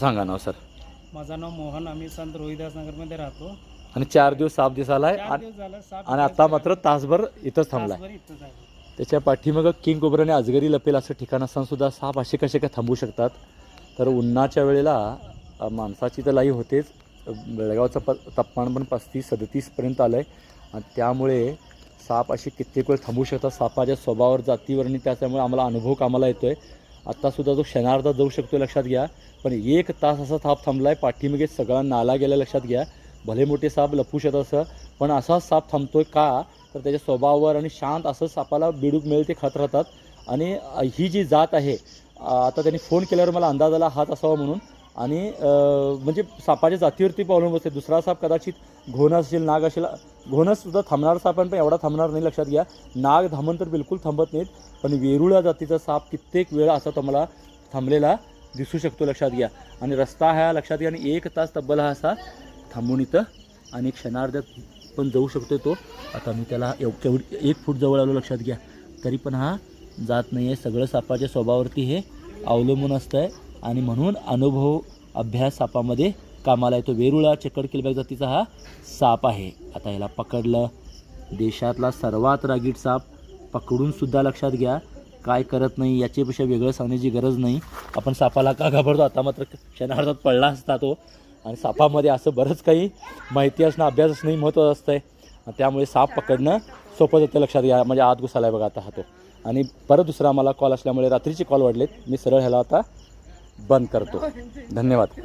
सांगा नाव सर. माझं नाव मोहन, आम्ही संत रोहिदास नगरमध्ये राहतो. आणि 4 दिवस साप दिसालाय 4 दिवस झालं साप आणि आता मात्र तासभर इथंच थांबलाय. तासभर इथंच आहे. त्याच्या पाठीमागं किंग कोब्रा आणि अजगरी लपेल असं ठिकाण असताना सुद्धा साप असे कसे काय थांबू शकतात. तर उन्हाच्या वेळेला माणसाची तर लाई होतेच. बेळगावचं तापमान पण 35-37पर्यंत आलं आहे आणि त्यामुळे साप असे कित्येक वेळ थांबू शकतात. सापाच्या स्वभावावर, जातीवर आणि त्याच्यामुळे आम्हाला अनुभव कामाला येतो आहे. आत्तासुद्धा तो क्षणार्धात जाऊ शकतो लक्षात घ्या. पण 1 तास असा साप थांबला आहे. पाठीमागे सगळा नाला गेला लक्षात घ्या. भले मोठे साप लपू शकतात असं, पण असाच साप थांबतोय का तर त्याच्या स्वभावावर आणि शांत असं सापाला बिडूक मिळेल ते खात राहतात. आणि ही जी जात आहे, आता त्यांनी फोन केल्यावर मला अंदाज आला हाच असावा म्हणून. आणि म्हणजे सापाच्या जातीवरती अवलंबून असते. दुसरा साप कदाचित घोणस असेल, नाग असेल. घोणससुद्धा थांबणार साप पण एवढा थांबणार नाही लक्षात घ्या. नाग, धामण तर बिलकुल थांबत नाहीत. पण वेरुळा जातीचा साप कित्येक वेळा असा तुम्हाला थांबलेला दिसू शकतो लक्षात घ्या. आणि रस्ता हा लक्षात घ्या. आणि 1 तास तब्बल हा असा थांबून इथं आणि क्षणार्धात पण जाऊ शकतो तो. आता मी त्याला 1 फूट जवळ आलो लक्षात घ्या, तरी पण हा जात नाही आहे. सगळं सापाच्या स्वभावावरती हे अवलंबून असतं आहे आणि म्हणून अनुभव, अभ्यास सापामध्ये कामाला येतो. वेरुळा चक्कर किलबॅग जातीचा हा साप आहे. आता याला पकडलं. देशातला सर्वात रागीट साप पकडूनसुद्धा लक्षात घ्या काय करत नाही. याच्यापेक्षा वेगळं सांगण्याची गरज नाही. आपण सापाला का घाबरतो, आता मात्र क्षणार्धात पडला असता तो. आणि सापामध्ये असं बरंच काही माहिती असणं, अभ्यास असणंही महत्त्वाचं असतं आहे. त्यामुळे साप पकडणं सोपं जातं लक्षात घ्या. म्हणजे आत घुसाला आहे बघा आता हा तो. आणि परत दुसरा मला कॉल असल्यामुळे रात्रीचे कॉल वाढलेत. मी सरळ ह्याला आता बंद करतो. धन्यवाद.